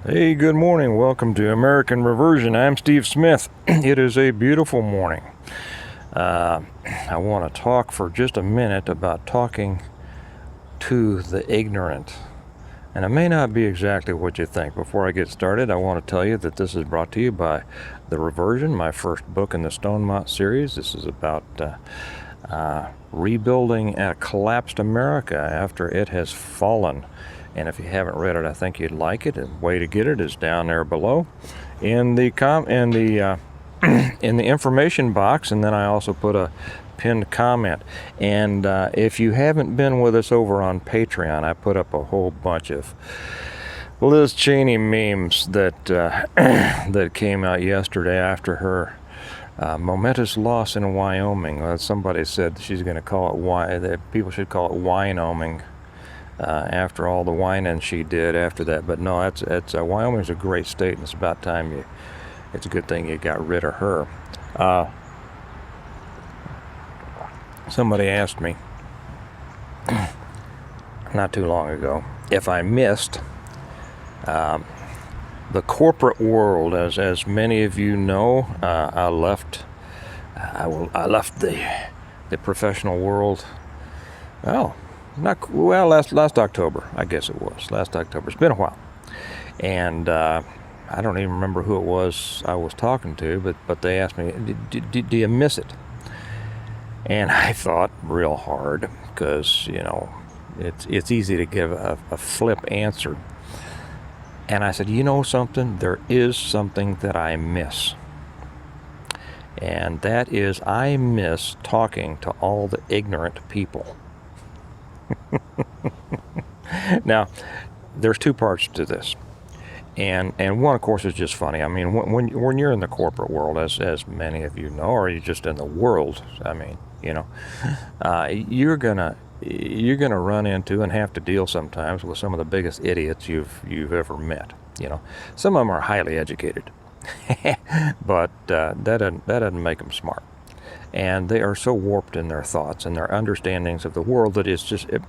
Hey, good morning. Welcome to American Reversion. I'm Steve Smith. It is a beautiful morning. I want to talk for just a minute about talking to the ignorant. And it may not be exactly what you think. Before I get started, I want to tell you that this is brought to you by The Reversion, my first book in the Stonemont series. This is about rebuilding a collapsed America after it has fallen. And if you haven't read it, I think you'd like it. The way to get it is down there below in the in the information box, and then I also put a pinned comment. And if you haven't been with us over on Patreon, I put up a whole bunch of Liz Cheney memes that that came out yesterday after her momentous loss in Wyoming. Somebody said she's going to call it that people should call it Wyoming. After all the whining she did after that. But no, Wyoming's a great state, and it's about time it's a good thing you got rid of her. Somebody asked me not too long ago if I missed the corporate world. As many of you know, I left the professional world. Last October, I guess it was. Last October. It's been a while. And I don't even remember who it was I was talking to, but they asked me, do you miss it? And I thought real hard, because, it's easy to give a flip answer. And I said, you know something? There is something that I miss. And that is, I miss talking to all the ignorant people. Now, there's two parts to this, and one, of course, is just funny. I mean, when you're in the corporate world, as many of you know, or you're just in the world, I mean, you're gonna run into and have to deal sometimes with some of the biggest idiots you've ever met. Some of them are highly educated, but that doesn't make them smart. And they are so warped in their thoughts and their understandings of the world that it's just a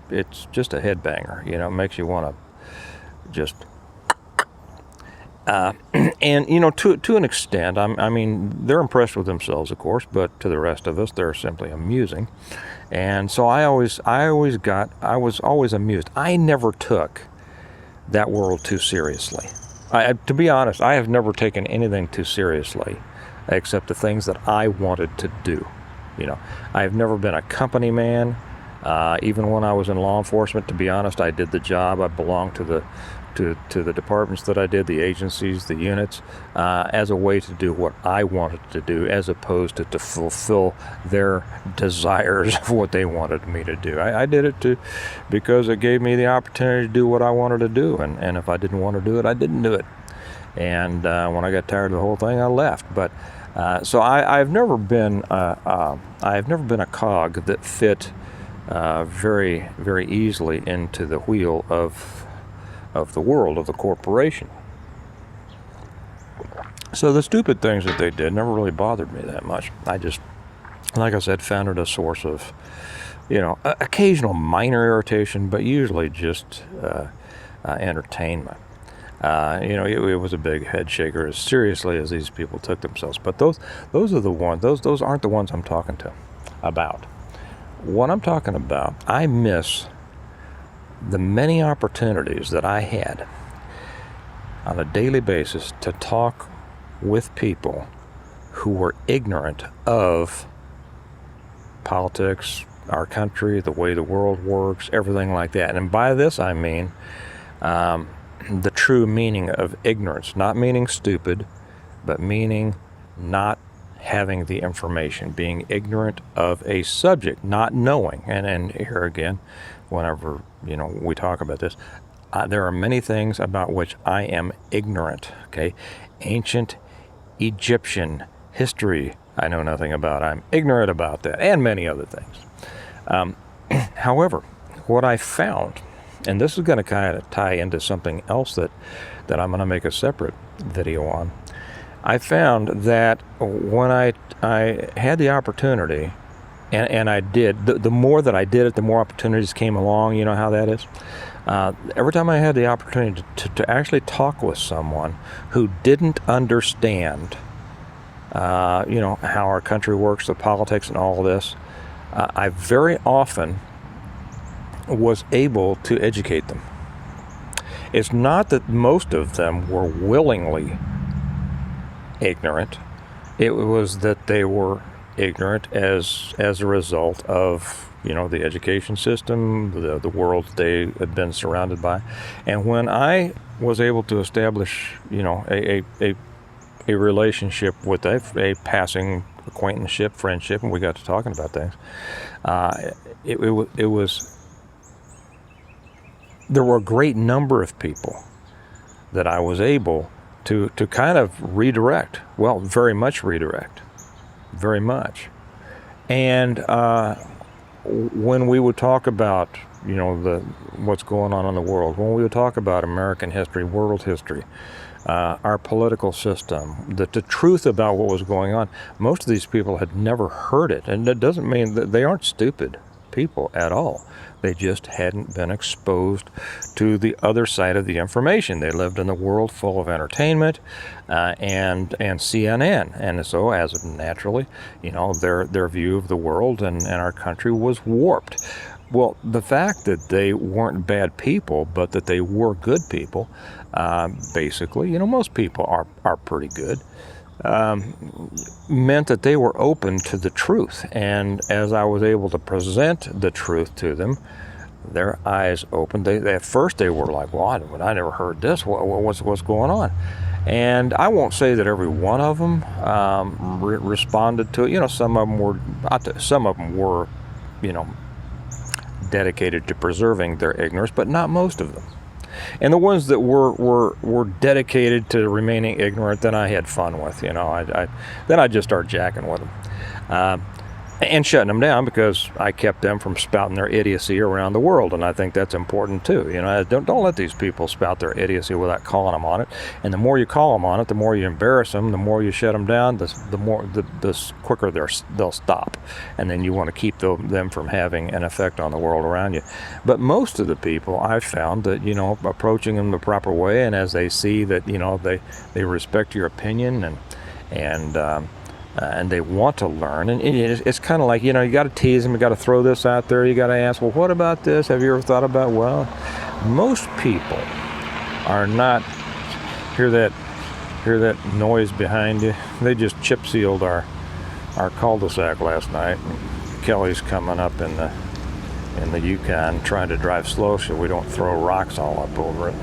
headbanger. It makes you want to just. And to an extent, I mean, they're impressed with themselves, of course, but to the rest of us, they're simply amusing. And so I was always amused. I never took that world too seriously. To be honest, I have never taken anything too seriously, except the things that I wanted to do. I have never been a company man. Even when I was in law enforcement, to be honest, I did the job. I belonged to the departments that I did, the agencies, the units, as a way to do what I wanted to do, as opposed to fulfill their desires of what they wanted me to do. I did it because it gave me the opportunity to do what I wanted to do, and if I didn't want to do it, I didn't do it. And when I got tired of the whole thing, I left. But so I've never been a cog that fit very, very easily into the wheel of the world of the corporation. So the stupid things that they did never really bothered me that much. I just, like I said, found it a source of, occasional minor irritation, but usually just entertainment. It was a big head shaker as seriously as these people took themselves. But those are the ones. Those aren't the ones I'm talking about. What I'm talking about, I miss the many opportunities that I had on a daily basis to talk with people who were ignorant of politics, our country, the way the world works, everything like that. And by this I mean the true meaning of ignorance, not meaning stupid, but meaning not having the information, being ignorant of a subject, not knowing. And here again, whenever we talk about this, there are many things about which I am ignorant. Okay, ancient Egyptian history I know nothing about. I'm ignorant about that, and many other things. However, what I found, and this is going to kind of tie into something else that I'm going to make a separate video on. I found that when I had the opportunity, and I did, the more that I did it, the more opportunities came along. You know how that is. every time I had the opportunity to actually talk with someone who didn't understand, how our country works, the politics and all of this, I very often was able to educate them. It's not that most of them were willingly ignorant. It was that they were ignorant as a result of the education system, the world they had been surrounded by. And when I was able to establish a relationship with a passing acquaintanceship, friendship, and we got to talking about things, it was there were a great number of people that I was able to kind of redirect. Well, very much redirect. Very much. And when we would talk about, what's going on in the world, when we would talk about American history, world history, our political system, the truth about what was going on, most of these people had never heard it. And that doesn't mean that they aren't stupid people at all. They just hadn't been exposed to the other side of the information. They lived in a world full of entertainment and CNN, and so as naturally, their view of the world and our country was warped. Well, the fact that they weren't bad people, but that they were good people, basically, most people are pretty good, meant that they were open to the truth. And as I was able to present the truth to them, their eyes opened. At first they were like, well, I never heard this. What's going on? And I won't say that every one of them responded to it. Some of them were, dedicated to preserving their ignorance, but not most of them. And the ones that were dedicated to remaining ignorant, then I had fun with. Then I just started jacking with them. And shutting them down, because I kept them from spouting their idiocy around the world, and I think that's important too. Don't let these people spout their idiocy without calling them on it. And the more you call them on it, the more you embarrass them, the more you shut them down, the quicker they'll stop. And then you want to keep them from having an effect on the world around you. But most of the people, I've found that approaching them the proper way, and as they see that they respect your opinion and they want to learn, and it's kind of like, you got to tease them, you got to throw this out there, you got to ask, well, what about this? Have you ever thought about, well, most people are not, hear that noise behind you? They just chip sealed our cul-de-sac last night. Kelly's coming up in the Yukon trying to drive slow so we don't throw rocks all up over it.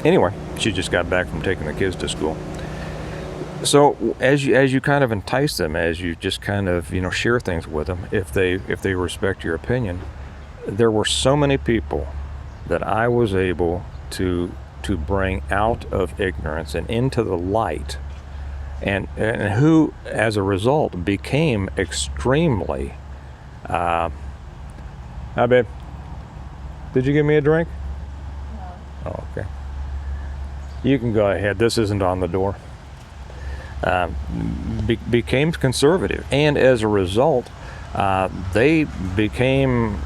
Anyway, she just got back from taking the kids to school. So as you kind of entice them, as you just kind of share things with them, if they respect your opinion, there were so many people that I was able to bring out of ignorance and into the light, and who as a result became extremely. Hi, babe. Did you give me a drink? No. Oh, okay. You can go ahead. This isn't on the door. Became conservative, and as a result, they became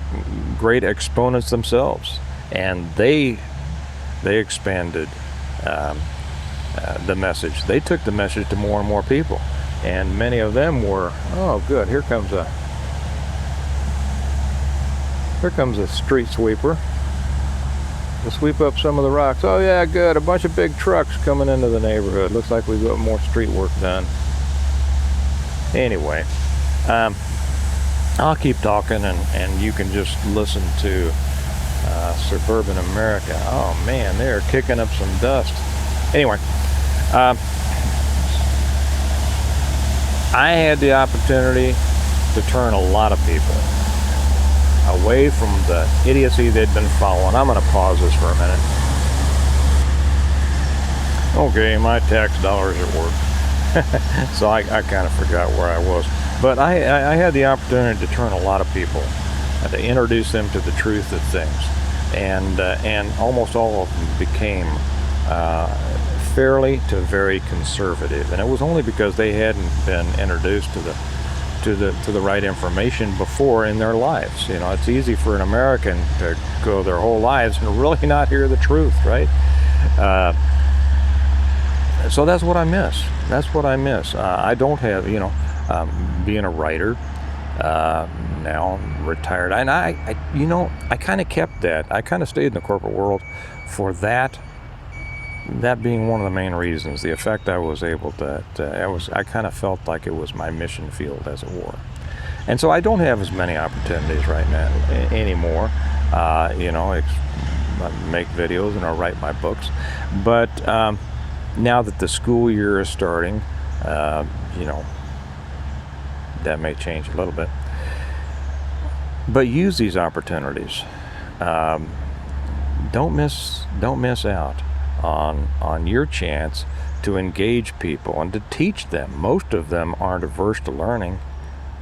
great exponents themselves, and they expanded the message. They took the message to more and more people, and many of them were, oh, good. Here comes a street sweeper to sweep up some of the rocks. Oh yeah, good. A bunch of big trucks coming into the neighborhood. Looks like we've got more street work done. Anyway, I'll keep talking, and you can just listen to suburban America. Oh man, they're kicking up some dust. Anyway, I had the opportunity to turn a lot of people away from the idiocy they'd been following. I'm going to pause this for a minute. Okay, my tax dollars at work. So I kind of forgot where I was. But I had the opportunity to turn a lot of people, to introduce them to the truth of things. And almost all of them became fairly to very conservative. And it was only because they hadn't been introduced to to the right information before in their lives. You know, it's easy for an American to go their whole lives and really not hear the truth, right? So that's what I miss. That's what I miss. I don't have, being a writer, now I'm retired, and I kind of kept that. I kind of stayed in the corporate world for that being one of the main reasons. The effect I was able to, I kind of felt like it was my mission field, as it were. And so I don't have as many opportunities right now anymore. I make videos and I write my books, but now that the school year is starting, that may change a little bit. But use these opportunities. Don't miss out on your chance to engage people and to teach them. Most of them aren't averse to learning.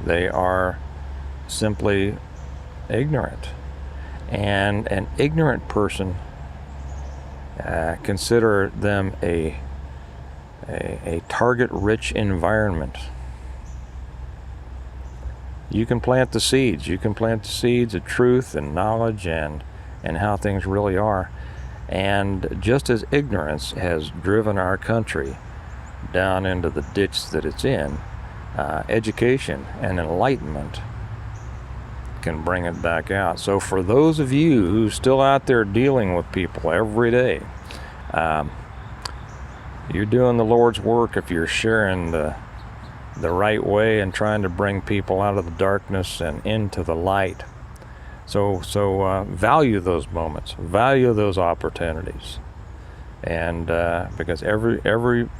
They are simply ignorant. And an ignorant person, consider them a target-rich environment. You can plant the seeds. You can plant the seeds of truth and knowledge and how things really are. And just as ignorance has driven our country down into the ditch that it's in, education and enlightenment can bring it back out. So for those of you who's still out there dealing with people every day, you're doing the Lord's work if you're sharing the right way and trying to bring people out of the darkness and into the light. So value those moments, value those opportunities, and because every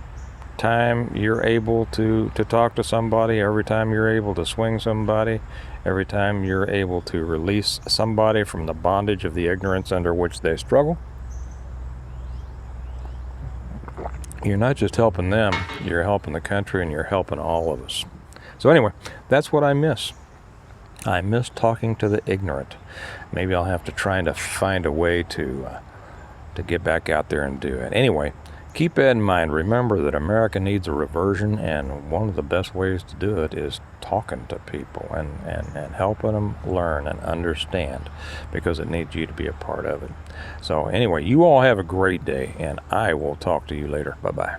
time you're able to talk to somebody, every time you're able to swing somebody, every time you're able to release somebody from the bondage of the ignorance under which they struggle, you're not just helping them, you're helping the country and you're helping all of us. So anyway, that's what I miss. I miss talking to the ignorant. Maybe I'll have to try to find a way to get back out there and do it. Anyway, keep that in mind. Remember that America needs a reversion, and one of the best ways to do it is talking to people and helping them learn and understand, because it needs you to be a part of it. So anyway, you all have a great day, and I will talk to you later. Bye-bye.